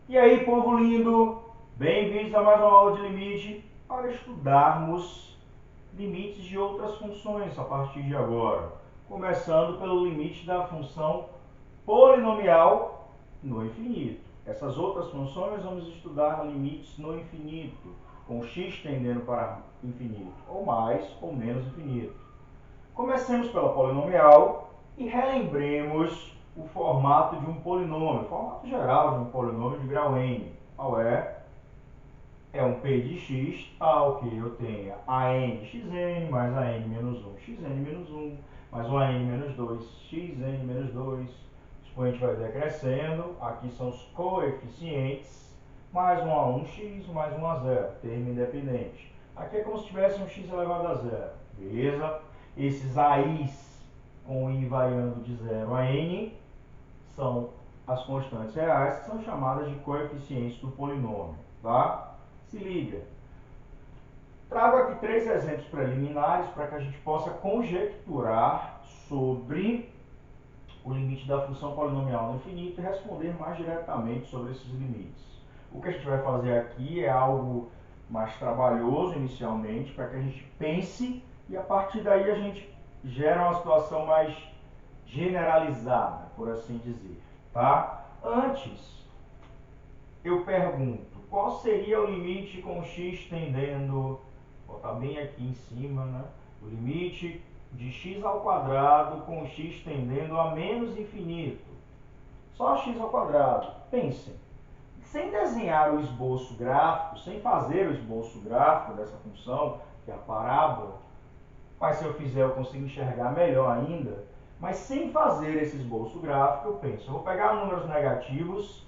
E aí, povo lindo, bem-vindos a mais uma aula de limite para estudarmos limites de outras funções a partir de agora. Começando pelo limite da função polinomial no infinito. Essas outras funções vamos estudar limites no infinito, com x tendendo para infinito, ou mais ou menos infinito. Comecemos pela polinomial e relembremos o formato de um polinômio, o formato geral de um polinômio de grau n. Qual é? É um p de x, tal que eu tenha a n xn mais a n menos 1 xn menos 1, mais um a n menos 2 xn menos 2. O expoente vai decrescendo, aqui são os coeficientes, mais 1 a 1x, mais 1 a 0, termo independente. Aqui é como se tivesse um x elevado a 0, beleza? Esses a's com i variando de 0 a n são as constantes reais, que são chamadas de coeficientes do polinômio, tá? Se liga. Trago aqui 3 exemplos preliminares para que a gente possa conjecturar sobre o limite da função polinomial no infinito e responder mais diretamente sobre esses limites. O que a gente vai fazer aqui é algo mais trabalhoso inicialmente, para que a gente pense e a partir daí a gente gera uma situação mais generalizada, por assim dizer, tá? Antes, eu pergunto, qual seria o limite com x tendendo, vou botar bem aqui em cima, né? O limite de x ao quadrado com x tendendo a menos infinito. Só x ao quadrado. Pensem, sem desenhar o esboço gráfico, sem fazer o esboço gráfico dessa função, que é a parábola, mas se eu fizer eu consigo enxergar melhor ainda, mas sem fazer esse esboço gráfico, eu penso, eu vou pegar números negativos,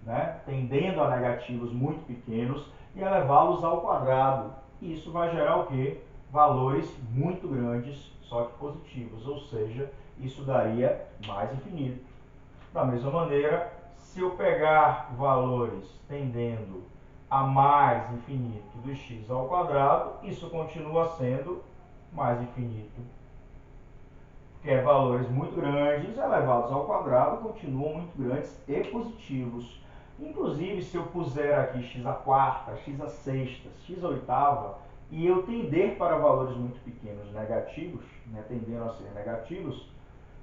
né, tendendo a negativos muito pequenos, e elevá-los ao quadrado. E isso vai gerar o quê? Valores muito grandes, só que positivos, ou seja, isso daria mais infinito. Da mesma maneira, se eu pegar valores tendendo a mais infinito do x ao quadrado, isso continua sendo mais infinito. Porque valores muito grandes elevados ao quadrado continuam muito grandes e positivos. Inclusive, se eu puser aqui x a quarta, x a sexta, x a oitava, e eu tender para valores muito pequenos negativos, né, tendendo a ser negativos,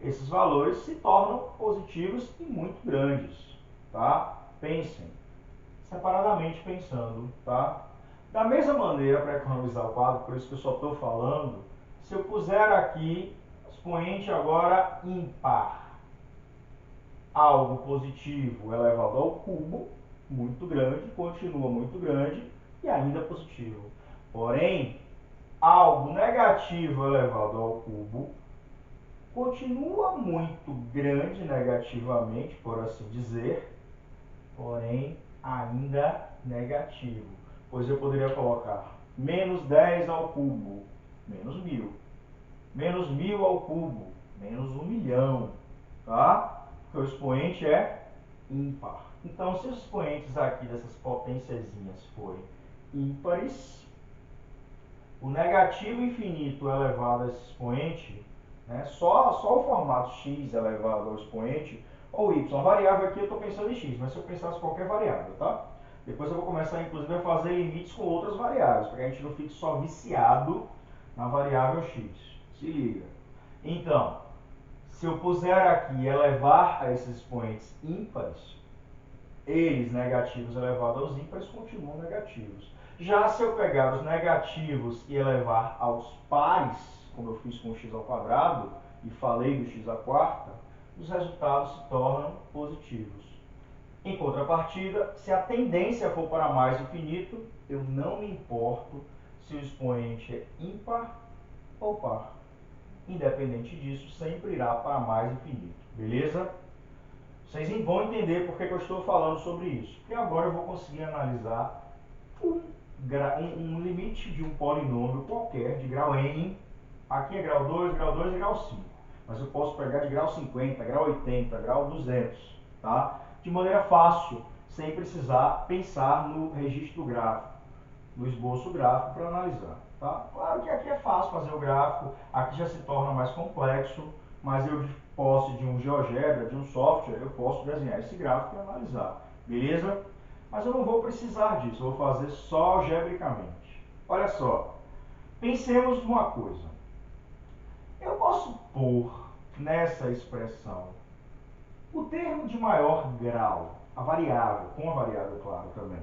esses valores se tornam positivos e muito grandes, tá? Pensem, separadamente pensando, tá? Da mesma maneira, para economizar o quadro, por isso que eu só estou falando, se eu puser aqui expoente agora ímpar, algo positivo elevado ao cubo, muito grande, continua muito grande e ainda positivo. Porém, algo negativo elevado ao cubo continua muito grande negativamente, por assim dizer, porém ainda negativo. Pois eu poderia colocar menos 10 ao cubo, menos 1000. Menos 1000 ao cubo, menos 1.000.000, tá? Porque o expoente é ímpar. Então, se os expoentes aqui dessas potenciazinhas forem ímpares, o negativo infinito elevado a esse expoente, né, só o formato x elevado ao expoente, ou y, a variável aqui eu estou pensando em x, mas se eu pensasse qualquer variável, tá? Depois eu vou começar, inclusive, a fazer limites com outras variáveis, para que a gente não fique só viciado na variável x. Se liga. Então, se eu puser aqui e elevar a esses expoentes ímpares, eles negativos elevados aos ímpares continuam negativos. Já se eu pegar os negativos e elevar aos pares, como eu fiz com o x ao quadrado e falei do x à quarta, os resultados se tornam positivos. Em contrapartida, se a tendência for para mais infinito, eu não me importo se o expoente é ímpar ou par. Independente disso, sempre irá para mais infinito. Beleza? Vocês vão entender por que eu estou falando sobre isso. Porque agora eu vou conseguir analisar um limite de um polinômio qualquer de grau n. Aqui é grau 2 e grau 5. Mas eu posso pegar de grau 50, grau 80, grau 200. Tá? De maneira fácil, sem precisar pensar no registro gráfico, no esboço gráfico para analisar. Tá? Claro que aqui é fácil fazer o gráfico, aqui já se torna mais complexo, mas eu de posse de um GeoGebra, de um software, eu posso desenhar esse gráfico e analisar. Beleza? Mas eu não vou precisar disso, eu vou fazer só algebricamente. Olha só, pensemos numa coisa. Eu posso pôr nessa expressão o termo de maior grau, a variável, com a variável, claro, também,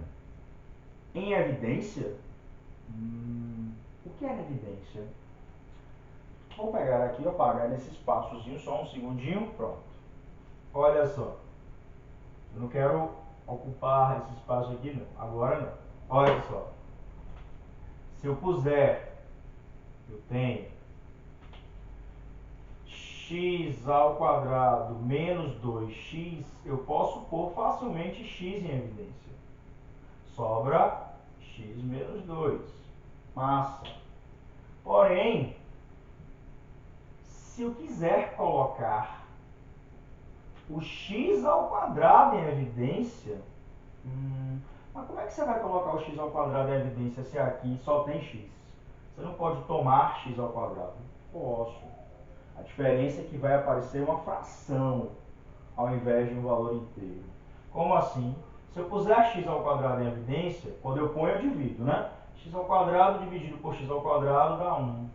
em evidência. O que é evidência? Vou pegar aqui, apagar nesse espaçozinho, só um segundinho, pronto. Olha só, eu não quero ocupar esse espaço aqui não, agora não. Olha só, se eu puser, eu tenho x ao quadrado menos 2x, eu posso pôr facilmente x em evidência. Sobra x menos 2. Massa. Porém, se eu quiser colocar o x ao quadrado em evidência, mas como é que você vai colocar o x ao quadrado em evidência se aqui só tem x? Você não pode tomar x ao quadrado. Posso. A diferença é que vai aparecer uma fração ao invés de um valor inteiro. Como assim? Se eu puser x ao quadrado em evidência, quando eu ponho eu divido, né? X ao quadrado dividido por x ao quadrado dá 1.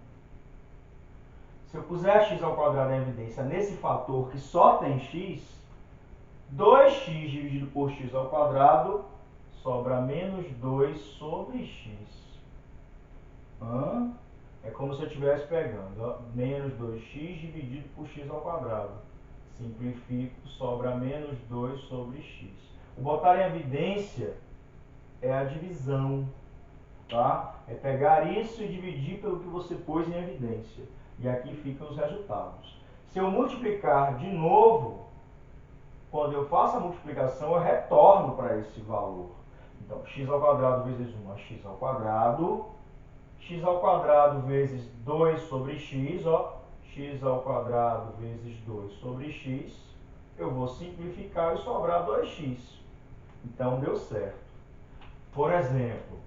Se eu puser x ao quadrado em evidência nesse fator que só tem x, 2x dividido por x ao quadrado sobra menos 2 sobre x. É como se eu estivesse pegando, ó, menos 2x dividido por x ao quadrado. Simplifico, sobra menos 2 sobre x. O botar em evidência é a divisão, tá? É pegar isso e dividir pelo que você pôs em evidência. E aqui ficam os resultados. Se eu multiplicar de novo, quando eu faço a multiplicação, eu retorno para esse valor. Então, x ao quadrado vezes 1 é x ao quadrado vezes 2 sobre x, ó, x ao quadrado vezes 2 sobre x, eu vou simplificar e sobrar 2x. Então, deu certo. Por exemplo,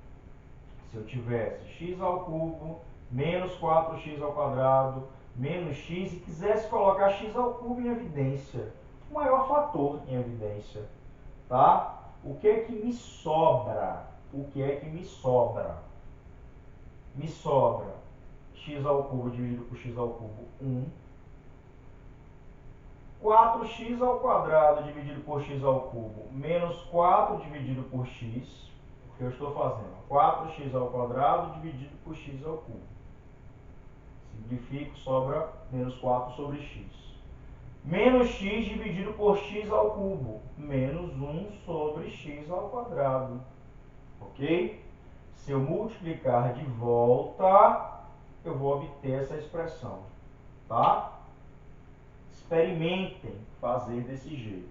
se eu tivesse x ao cubo menos 4x ao quadrado menos x e quisesse colocar x ao cubo em evidência, o maior fator em evidência, tá? O que é que me sobra? O que é que me sobra? Me sobra x ao cubo dividido por x ao cubo, 1. 4x ao quadrado dividido por x ao cubo, menos 4 dividido por x, porque eu estou fazendo 4x ao quadrado dividido por x ao cubo. Simplifico, sobra menos 4 sobre x. Menos x dividido por x ao cubo, menos 1 sobre x ao quadrado. Ok? Se eu multiplicar de volta, eu vou obter essa expressão. Tá? Experimentem fazer desse jeito,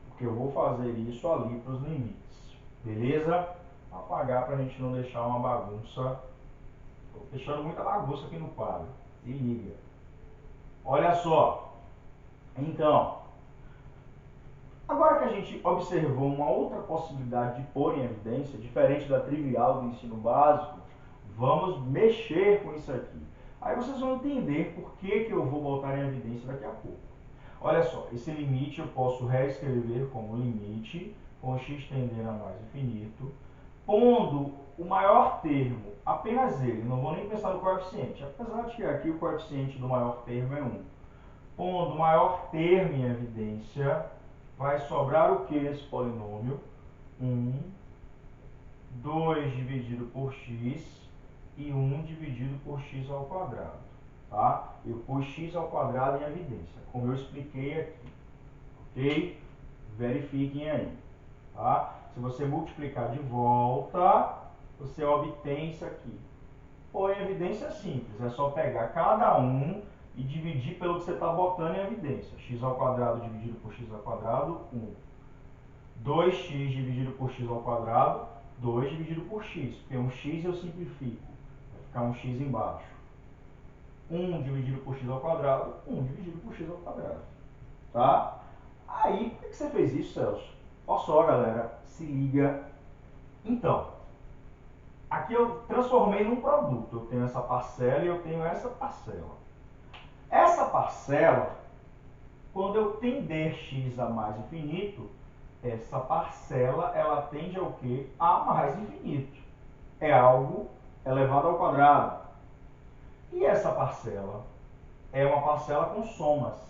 porque eu vou fazer isso ali para os limites. Beleza? Vou apagar para a gente não deixar uma bagunça. Estou deixando muita bagunça aqui no quadro. Se liga. Olha só. Então, agora que a gente observou uma outra possibilidade de pôr em evidência, diferente da trivial do ensino básico, vamos mexer com isso aqui. Aí vocês vão entender por que eu vou botar em evidência daqui a pouco. Olha só, esse limite eu posso reescrever como limite com x tendendo a mais infinito, pondo o maior termo, apenas ele, não vou nem pensar no coeficiente, apesar de que aqui o coeficiente do maior termo é 1. Pondo o maior termo em evidência, vai sobrar o que nesse polinômio? 1, 2 dividido por x e 1 dividido por x ao quadrado. Tá? Eu pus x ao quadrado em evidência, como eu expliquei aqui. Ok? Verifiquem aí. Tá? Se você multiplicar de volta, você obtém isso aqui. Pôr em evidência é simples, é só pegar cada um e dividir pelo que você está botando em evidência. X ao quadrado dividido por x ao quadrado, 1. 2x dividido por x ao quadrado, 2 dividido por x. Porque um x eu simplifico, vai ficar um x embaixo. 1 dividido por x ao quadrado, 1 dividido por x ao quadrado. Tá? Aí, por que você fez isso, Celso? Olha só, galera, se liga. Então, aqui eu transformei num produto. Eu tenho essa parcela e eu tenho essa parcela. Essa parcela, quando eu tender x a mais infinito, Essa parcela, ela tende ao quê? A mais infinito. É algo elevado ao quadrado. E essa parcela é uma parcela com somas.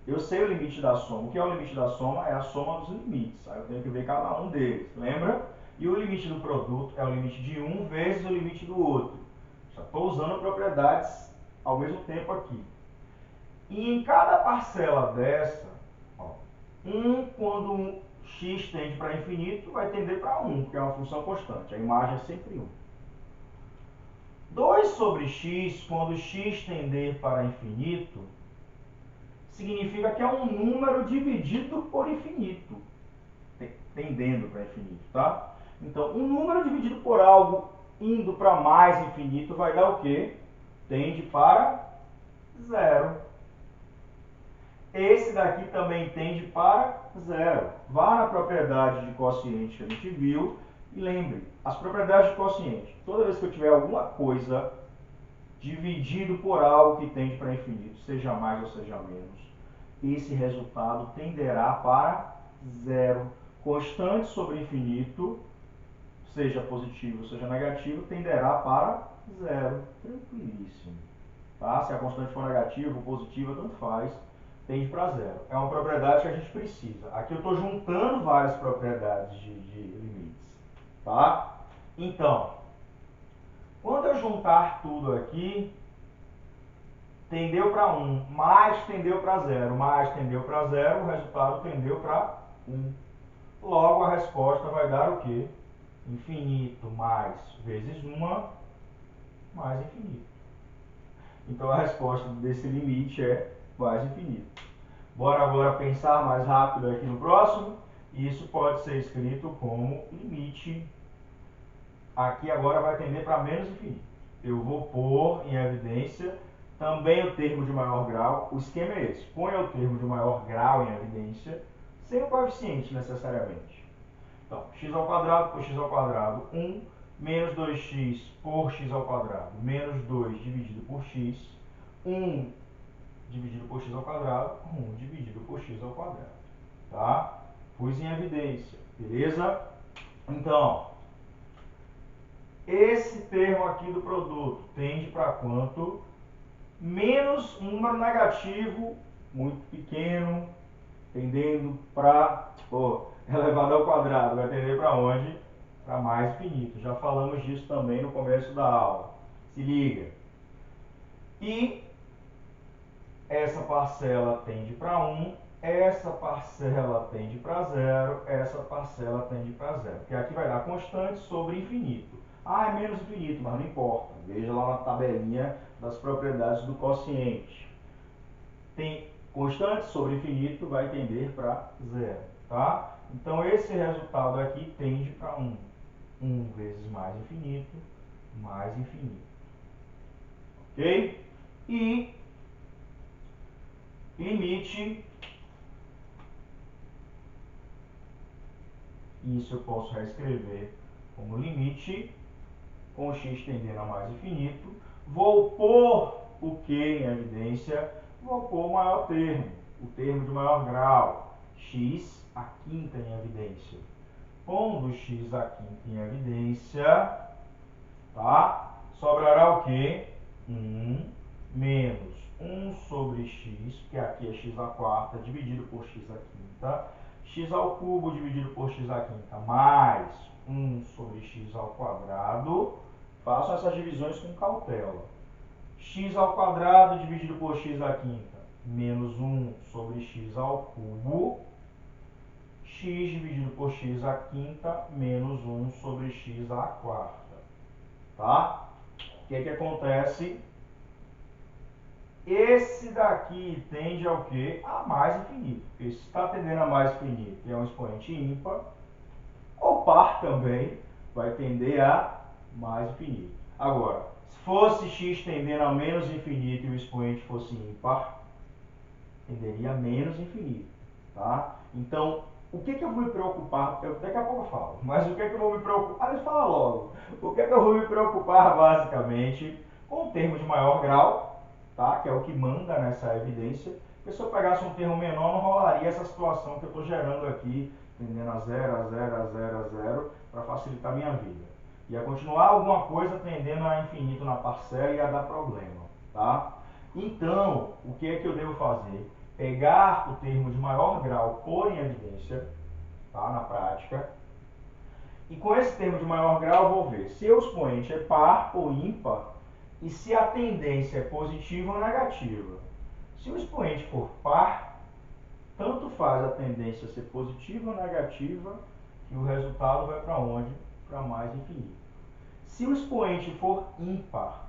Eu sei o limite da soma. O que é o limite da soma? É a soma dos limites. Aí eu tenho que ver cada um deles, lembra? E o limite do produto é o limite de um vezes o limite do outro. Já estou usando propriedades ao mesmo tempo aqui. E em cada parcela dessa, ó, quando um x tende para infinito, vai tender para 1, porque é uma função constante. A imagem é sempre 1. 2 sobre x, quando x tender para infinito, significa que é um número dividido por infinito, tendendo para infinito, tá? Então, um número dividido por algo indo para mais infinito vai dar o quê? Tende para 0. Esse daqui também tende para 0. Vá na propriedade de quociente que a gente viu e lembre, as propriedades de quociente, toda vez que eu tiver alguma coisa dividido por algo que tende para infinito, seja mais ou seja menos, esse resultado tenderá para 0. Constante sobre infinito, seja positivo, seja negativo, tenderá para 0. Tranquilíssimo. Tá? Se a constante for negativa ou positiva, tanto faz, tende para 0. É uma propriedade que a gente precisa. Aqui eu estou juntando várias propriedades de limites. Tá? Então, quando eu juntar tudo aqui, tendeu para 1, mais tendeu para 0, mais tendeu para 0, o resultado tendeu para 1. Logo, a resposta vai dar o quê? Infinito mais vezes 1 mais infinito. Então, a resposta desse limite é mais infinito. Bora agora pensar mais rápido aqui no próximo. Isso pode ser escrito como limite. Aqui agora vai tender para menos infinito. Eu vou pôr em evidência também o termo de maior grau. O esquema é esse. Põe o termo de maior grau em evidência, sem o coeficiente necessariamente. Então, x ao quadrado por x ao quadrado, 1 menos 2x por x ao quadrado, menos 2 dividido por x, 1 dividido por x ao quadrado, 1 dividido por x ao quadrado. Tá? Pus em evidência, beleza? Então, esse termo aqui do produto tende para quanto? Menos um número negativo, muito pequeno, tendendo para elevado ao quadrado. Vai tender para onde? Para mais infinito. Já falamos disso também no começo da aula. Se liga. E essa parcela tende para 1, essa parcela tende para 0, essa parcela tende para 0. Porque aqui vai dar constante sobre infinito. Ah, é menos infinito, mas não importa. Veja lá na tabelinha das propriedades do quociente. Tem constante sobre infinito, vai tender para 0. Tá? Então, esse resultado aqui tende para 1. 1 vezes mais infinito, mais infinito. Ok? E limite, isso eu posso reescrever como limite, com x tendendo a mais infinito. Vou pôr o que em evidência? Vou pôr o maior termo, o termo de maior grau, x à quinta em evidência. Pondo x à quinta em evidência, tá? Sobrará o que? 1 menos 1 sobre x, que aqui é x à quarta, dividido por x à quinta, x ao cubo dividido por x à quinta, mais 1 sobre x ao quadrado. Façam essas divisões com cautela. X ao quadrado dividido por x à quinta, menos 1 sobre x ao cubo, x dividido por x à quinta, menos 1 sobre x à quarta. Tá? O que acontece? Esse daqui tende ao quê? A mais infinito. Porque se está tendendo a mais infinito e é um expoente ímpar, o par também vai tender a mais infinito. Agora, se fosse x tendendo a menos infinito e o expoente fosse ímpar, tenderia a menos infinito. Tá? Então, o que eu vou me preocupar? Daqui a pouco eu falo, mas o que eu vou me preocupar? Deixa eu falar logo. O que eu vou me preocupar, basicamente, com o termo de maior grau, tá? Que é o que manda nessa evidência. Porque se eu pegasse um termo menor, não rolaria essa situação que eu estou gerando aqui tendendo a zero, a zero, a zero, a zero, para facilitar a minha vida. Ia continuar alguma coisa tendendo a infinito na parcela e ia dar problema, tá? Então, o que é que eu devo fazer? Pegar o termo de maior grau por em evidência, tá? Na prática. E com esse termo de maior grau, eu vou ver se o expoente é par ou ímpar e se a tendência é positiva ou negativa. Se o expoente for par, tanto faz a tendência ser positiva ou negativa, que o resultado vai para onde? Para mais infinito. Se o expoente for ímpar,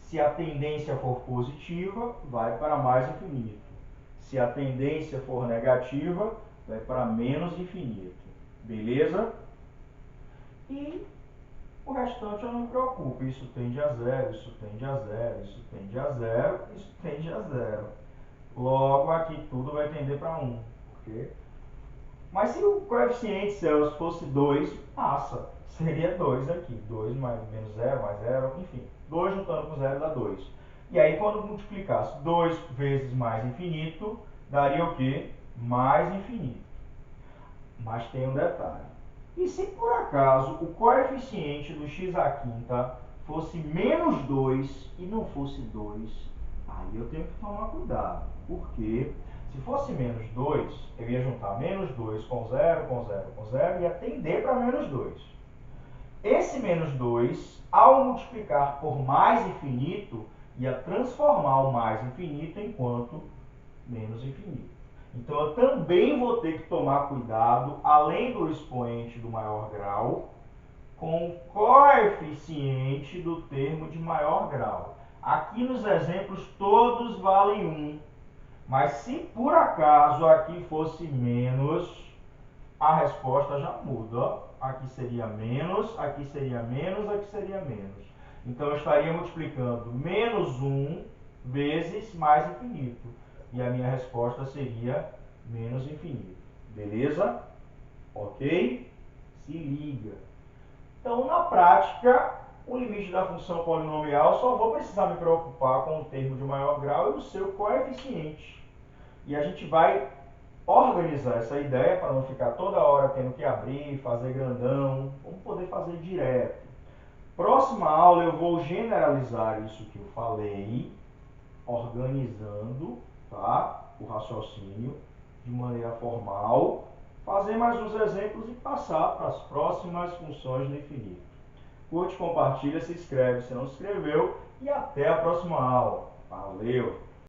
se a tendência for positiva, vai para mais infinito. Se a tendência for negativa, vai para menos infinito. Beleza? E o restante eu não me preocupo. Isso tende a zero, isso tende a zero, isso tende a zero, isso tende a zero. Logo, aqui tudo vai tender para 1. Okay? Mas se o coeficiente Celsius fosse 2, passa. Seria 2 aqui. 2 mais menos 0, mais 0, enfim. 2 juntando com 0 dá 2. E aí, quando multiplicasse 2 vezes mais infinito, daria o quê? Mais infinito. Mas tem um detalhe. E se por acaso o coeficiente do x à quinta fosse menos 2 e não fosse 2, aí eu tenho que tomar cuidado. Por quê? Se fosse menos 2, eu ia juntar menos 2 com 0, com 0, com 0 e ia tender para menos 2. Esse menos 2, ao multiplicar por mais infinito, ia transformar o mais infinito enquanto menos infinito. Então, eu também vou ter que tomar cuidado, além do expoente do maior grau, com o coeficiente do termo de maior grau. Aqui nos exemplos todos valem 1. Mas se por acaso aqui fosse menos, a resposta já muda. Ó. Aqui seria menos, aqui seria menos, aqui seria menos. Então, eu estaria multiplicando menos 1 vezes mais infinito. E a minha resposta seria menos infinito. Beleza? Ok? Se liga. Então, na prática, o limite da função polinomial, só vou precisar me preocupar com o termo de maior grau e o seu coeficiente. E a gente vai organizar essa ideia para não ficar toda hora tendo que abrir, fazer grandão. Vamos poder fazer direto. Próxima aula eu vou generalizar isso que eu falei, organizando, tá? O raciocínio de maneira formal, fazer mais uns exemplos e passar para as próximas funções do infinito. Curte, compartilha, se inscreve se não se inscreveu e até a próxima aula. Valeu!